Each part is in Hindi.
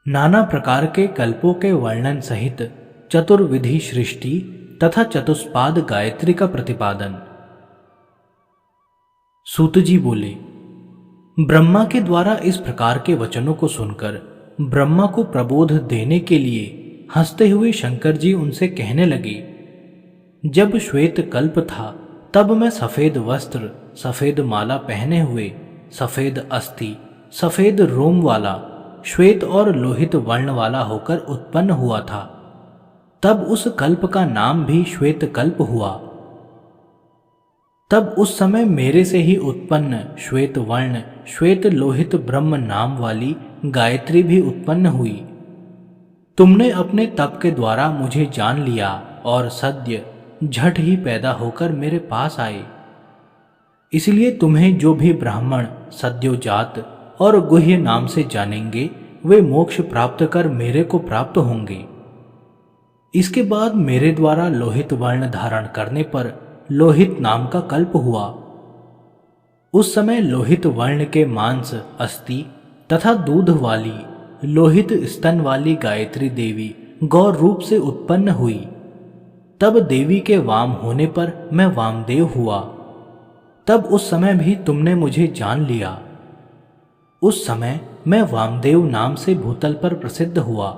नाना प्रकार के कल्पों के वर्णन सहित चतुर्विधि सृष्टि तथा चतुष्पाद गायत्री का प्रतिपादन। सूत जी बोले, ब्रह्मा के द्वारा इस प्रकार के वचनों को सुनकर ब्रह्मा को प्रबोध देने के लिए हंसते हुए शंकर जी उनसे कहने लगे, जब श्वेत कल्प था तब मैं सफेद वस्त्र, सफेद माला पहने हुए, सफेद अस्थि, सफेद रोम वाला, श्वेत और लोहित वर्ण वाला होकर उत्पन्न हुआ था। तब उस कल्प का नाम भी श्वेत कल्प हुआ। तब उस समय मेरे से ही उत्पन्न श्वेत वर्ण, श्वेत लोहित ब्रह्म नाम वाली गायत्री भी उत्पन्न हुई। तुमने अपने तप के द्वारा मुझे जान लिया और सद्य झट ही पैदा होकर मेरे पास आए। इसलिए तुम्हें जो भी ब्राह्मण सद्योजात और गुह्य नाम से जानेंगे वे मोक्ष प्राप्त कर मेरे को प्राप्त होंगे। इसके बाद मेरे द्वारा लोहित वर्ण धारण करने पर लोहित नाम का कल्प हुआ। उस समय लोहित वर्ण के मांस, अस्थि तथा दूध वाली लोहित स्तन वाली गायत्री देवी गौर रूप से उत्पन्न हुई। तब देवी के वाम होने पर मैं वामदेव हुआ। तब उस समय भी तुमने मुझे जान लिया। उस समय मैं वामदेव नाम से भूतल पर प्रसिद्ध हुआ।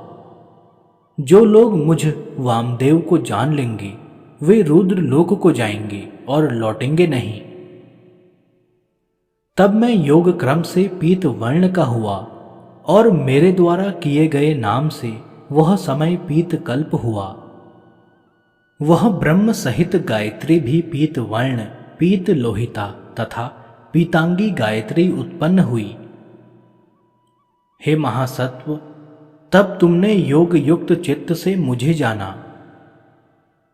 जो लोग मुझ वामदेव को जान लेंगे वे रुद्र लोक को जाएंगे और लौटेंगे नहीं। तब मैं योग क्रम से पीत वर्ण का हुआ और मेरे द्वारा किए गए नाम से वह समय पीत कल्प हुआ। वह ब्रह्म सहित गायत्री भी पीत वर्ण, पीत लोहिता तथा पीतांगी गायत्री उत्पन्न हुई। हे महासत्व, तब तुमने योग युक्त चित्त से मुझे जाना।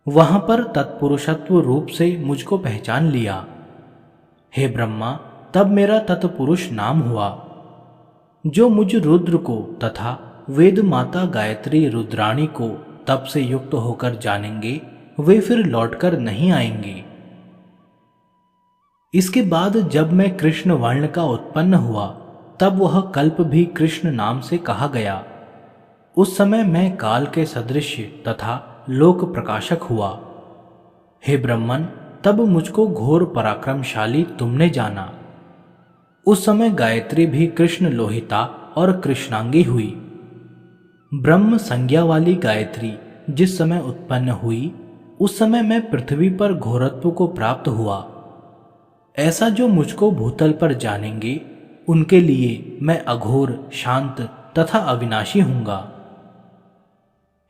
वहां पर तत्पुरुषत्व रूप से मुझको पहचान लिया। हे ब्रह्मा, तब मेरा तत्पुरुष नाम हुआ। जो मुझ रुद्र को तथा वेद माता गायत्री रुद्राणी को तप से युक्त होकर जानेंगे वे फिर लौटकर नहीं आएंगे। इसके बाद जब मैं कृष्ण वर्ण का उत्पन्न हुआ तब वह कल्प भी कृष्ण नाम से कहा गया। उस समय मैं काल के सदृश तथा लोक प्रकाशक हुआ। हे ब्रह्मन, तब मुझको घोर पराक्रमशाली तुमने जाना। उस समय गायत्री भी कृष्ण लोहिता और कृष्णांगी हुई। ब्रह्म संज्ञा वाली गायत्री जिस समय उत्पन्न हुई उस समय मैं पृथ्वी पर घोरत्व को प्राप्त हुआ। ऐसा जो मुझको भूतल पर जानेंगे उनके लिए मैं अघोर, शांत तथा अविनाशी हूंगा।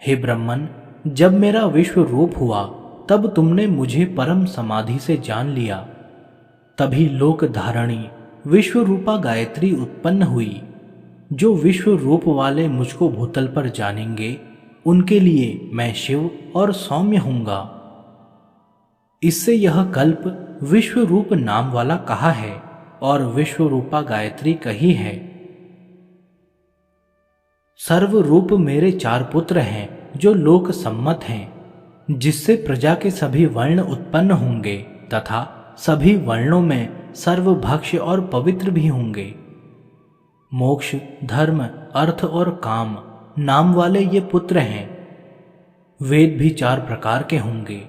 हे ब्रह्मन, जब मेरा विश्व रूप हुआ तब तुमने मुझे परम समाधि से जान लिया। तभी लोक धारणी विश्व रूपा गायत्री उत्पन्न हुई। जो विश्व रूप वाले मुझको भूतल पर जानेंगे उनके लिए मैं शिव और सौम्य हूंगा। इससे यह कल्प विश्व रूप नाम वाला कहा है और विश्व रूपा गायत्री कही है। सर्व रूप मेरे 4 पुत्र हैं जो लोक सम्मत हैं, जिससे प्रजा के सभी वर्ण उत्पन्न होंगे तथा सभी वर्णों में सर्वभक्ष और पवित्र भी होंगे। मोक्ष, धर्म, अर्थ और काम नाम वाले ये पुत्र हैं। वेद भी 4 प्रकार के होंगे।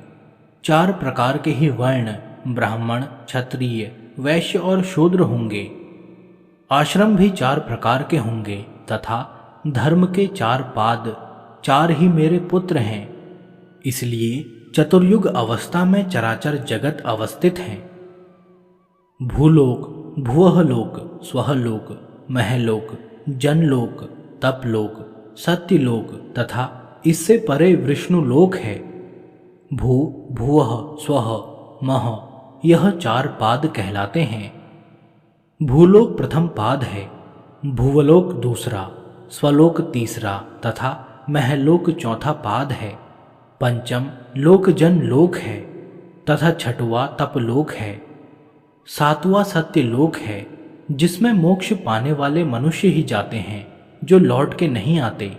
4 प्रकार के ही वर्ण ब्राह्मण, क्षत्रिय, वैश्य और शूद्र होंगे। आश्रम भी 4 प्रकार के होंगे तथा धर्म के 4 पाद 4 ही मेरे पुत्र हैं। इसलिए चतुर्युग अवस्था में चराचर जगत अवस्थित हैं। भूलोक, भुवहलोक, स्वहलोक, महलोक, जनलोक, तपलोक, सत्यलोक तथा इससे परे विष्णुलोक है। भू, भुवः, स्वः, मह यह 4 पाद कहलाते हैं। भूलोक प्रथम पाद है, भुवलोक दूसरा, स्वलोक तीसरा तथा महलोक चौथा पाद है। पंचम लोक जन लोक है तथा छठवां तपलोक है। 7वां सत्यलोक है जिसमें मोक्ष पाने वाले मनुष्य ही जाते हैं जो लौट के नहीं आते।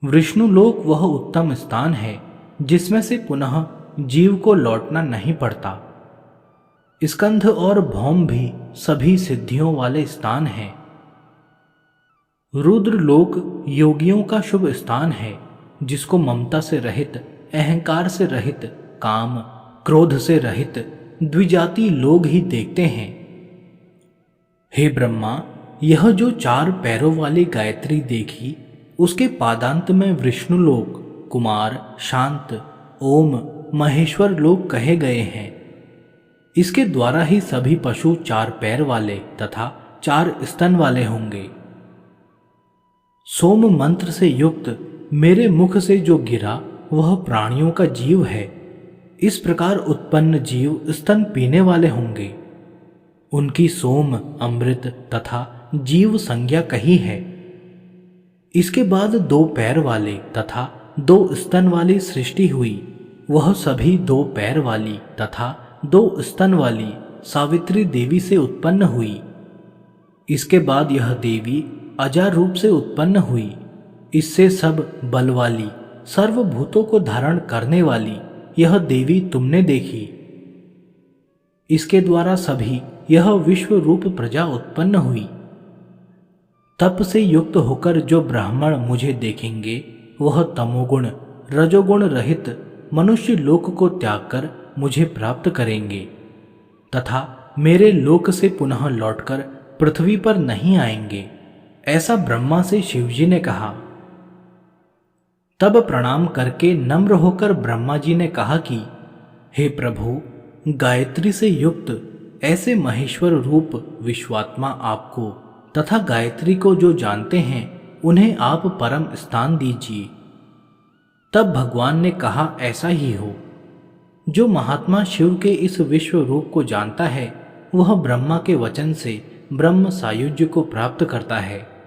विष्णुलोक वह उत्तम स्थान है जिसमें से पुनः जीव को लौटना नहीं पड़ता। स्कंध और भौम भी सभी सिद्धियों वाले स्थान हैं। रुद्रलोक योगियों का शुभ स्थान है, जिसको ममता से रहित, अहंकार से रहित, काम क्रोध से रहित द्विजाति लोग ही देखते हैं। हे ब्रह्मा, यह जो 4 पैरों वाली गायत्री देखी, उसके पादांत में विष्णुलोक, कुमार, शांत, ओम, महेश्वर लोग कहे गए हैं। इसके द्वारा ही सभी पशु 4 पैर वाले तथा 4 स्तन वाले होंगे। सोम मंत्र से युक्त मेरे मुख से जो गिरा वह प्राणियों का जीव है। इस प्रकार उत्पन्न जीव स्तन पीने वाले होंगे। उनकी सोम, अमृत तथा जीव संज्ञा कही है। इसके बाद 2 पैर वाले तथा 2 स्तन वाली सृष्टि हुई। वह सभी 2 पैर वाली तथा 2 स्तन वाली सावित्री देवी से उत्पन्न हुई। इसके बाद यह देवी अजा रूप से उत्पन्न हुई। इससे सब बल वाली, सर्वभूतों को धारण करने वाली यह देवी तुमने देखी। इसके द्वारा सभी यह विश्व रूप प्रजा उत्पन्न हुई। तप से युक्त होकर जो ब्राह्मण मुझे देखेंगे, वह तमोगुण, रजोगुण रहित मनुष्य लोक को त्याग कर मुझे प्राप्त करेंगे तथा मेरे लोक से पुनः लौटकर पृथ्वी पर नहीं आएंगे। ऐसा ब्रह्मा से शिवजी ने कहा। तब प्रणाम करके नम्र होकर ब्रह्मा जी ने कहा कि हे प्रभु, गायत्री से युक्त ऐसे महेश्वर रूप विश्वात्मा आपको तथा गायत्री को जो जानते हैं, उन्हें आप परम स्थान दीजिए। तब भगवान ने कहा, ऐसा ही हो। जो महात्मा शिव के इस विश्व रूप को जानता है, वह ब्रह्मा के वचन से ब्रह्म सायुज्य को प्राप्त करता है।